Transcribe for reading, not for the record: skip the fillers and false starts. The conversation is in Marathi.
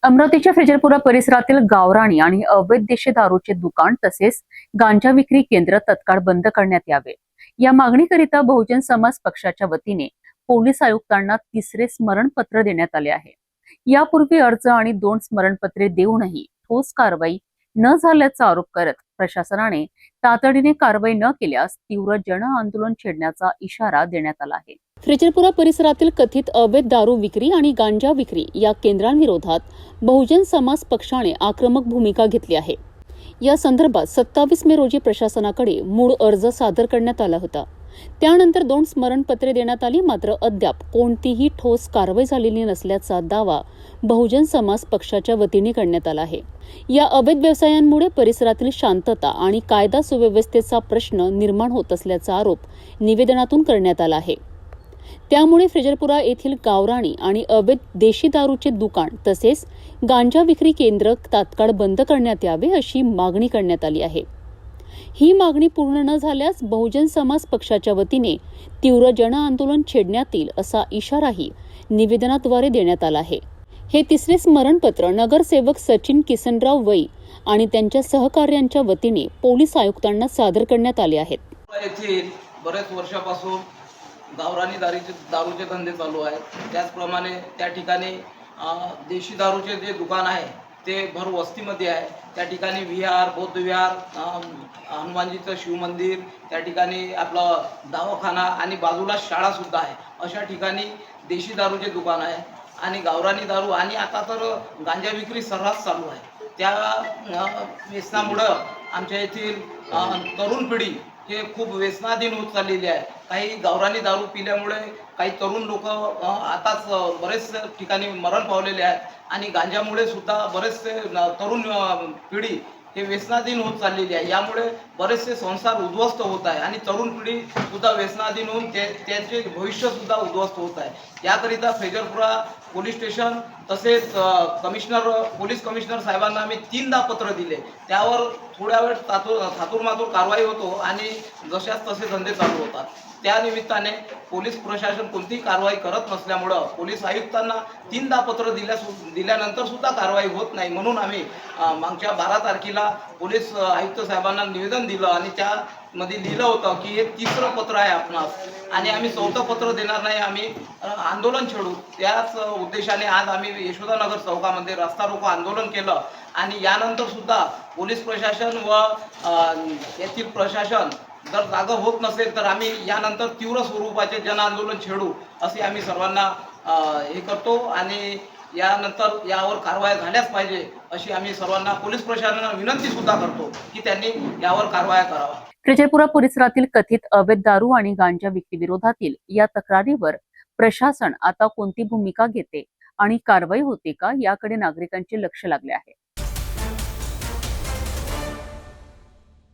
अमरावतीच्या फ्रेजरपुरा परिसरातील गावराणी आणि अवैध देशी दारूचे दुकान तसेच गांजा विक्री केंद्र तत्काळ बंद करण्यात यावे या मागणीकरिता बहुजन समाज पक्षाच्या वतीने पोलीस आयुक्तांना तिसरे स्मरणपत्र देण्यात आले आहे। यापूर्वी अर्ज आणि 2 स्मरणपत्रे देऊनही ठोस कारवाई न झाल्याचा आरोप करत प्रशासनाने तातडीने कारवाई न केल्यास तीव्र जन आंदोलन छेडण्याचा इशारा देण्यात आला आहे। फ्रेजरपुरा परिसरातील कथित अवैध दारू विक्री आणि गांजा विक्री या केंद्रांविरोधात बहुजन समाज पक्षाने आक्रमक भूमिका घेतली आहे। या संदर्भात 27 मे रोजी प्रशासनाकडे मूळ अर्ज सादर करण्यात आला होता। त्यानंतर 2 स्मरणपत्रे देण्यात आली, मात्र अद्याप कोणतीही ठोस कारवाई झालेली नसल्याचा दावा बहुजन समाज पक्षाच्या वतीने करण्यात आला आहे। या अवैध व्यवसायांमुळे परिसरातील शांतता आणि कायदा सुव्यवस्थेचा प्रश्न निर्माण होत असल्याचा आरोप निवेदनातून करण्यात आला आहे। त्यामुळे फ्रेजरपुरा येथील गावराणी आणि अवैध देशी दारूचे दुकान तसेच गांजा विक्री केंद्र तात्काळ बंद करण्यात यावे अशी मागणी करण्यात आली आहे। ही मागणी पूर्ण न झाल्यास बहुजन समाज पक्षाच्या वतीने तीव्र जन आंदोलन छेडण्यात येईल असा इशाराही निवेदनाद्वारे देण्यात आला आहे। हे तिसरे स्मरणपत्र नगरसेवक सचिन किसनराव वै आणि त्यांच्या सहकार्यांच्या वतीने पोलीस आयुक्तांना सादर करण्यात आले आहेत। बरेच वर्षापासून गावरानी दारूचे धंदे चालू आहेत। त्याचप्रमाणे त्या ठिकाणी देशी दारूचे जे दुकान आहे ते भर वस्तीमध्ये आहे। त्या ठिकाणी विहार, बौद्ध विहार, हनुमानजीचं शिव मंदिर, त्या ठिकाणी आपलं दवाखाना आणि बाजूला शाळा सुद्धा आहे। अशा ठिकाणी देशी दारूचे दुकान आहे आणि गावरानी दारू आणि आता तर गांजा विक्री सर्रास चालू आहे। त्या व्यसनामुळं आमच्या येथील तरुण पिढी हे खूप व्यसनाधीन होत चाललेली आहे। काही गावरानी दारू पिल्यामुळे काही तरुण लोक आताच बरेच ठिकाणी मरण पावलेले आहेत आणि गांजामुळे सुद्धा बरेचसे तरुण पिढी हे व्यसनाधीन होत चाललेली आहे। यामुळे बरेचसे संसार उद्ध्वस्त होत आहे आणि तरुण पिढी सुद्धा व्यसनाधीन होऊन त्याचे भविष्य सुद्धा उद्ध्वस्त होत आहे। याकरिता फ्रेजरपुरा पोलीस स्टेशन तसेच पोलीस कमिशनर साहेबांना आम्ही 3दा पत्र दिले। त्यावर थोड्या वेळ थातूरमातूर कारवाई होतो आणि जशाच तसे धंदे चालू होतात। त्या निमित्ताने पोलीस प्रशासन कोणतीही कारवाई करत नसल्यामुळं पोलीस आयुक्तांना 3दा पत्र दिल्यानंतर सुद्धा कारवाई होत नाही। म्हणून आम्ही मागच्या 12 तारखेला पोलीस आयुक्त साहेबांना निवेदन दिलं आणि त्यामध्ये लिहिलं होतं की हे तिसरं पत्र आहे आपणास आणि आम्ही 4थं पत्र देणार नाही, आम्ही आंदोलन छेडू। त्याच उद्देशाने आज आम्ही यशोदानगर चौकामध्ये रस्ता रोको आंदोलन केलं आणि यानंतर सुद्धा पोलीस प्रशासन व येथील प्रशासन जर जागा होत नसेल तर आम्ही यानंतर तीव्र स्वरूपाचे जन आंदोलन छेडू असे आम्ही सर्वांना हे करतो आणि यानंतर यावर कारवाई झाल्याच पाहिजे अशी आम्ही सर्वांना पोलीस प्रशासनाला विनंती सुद्धा करतो की त्यांनी यावर कारवाई करावा। फ्रेजरपुरा परिसरातील कथित अवैध दारू आणि गांजा विक्री विरोधातील या तक्रारीवर प्रशासन आता कोणती भूमिका घेते आणि कारवाई होते का याकडे नागरिकांचे लक्ष लागले आहे।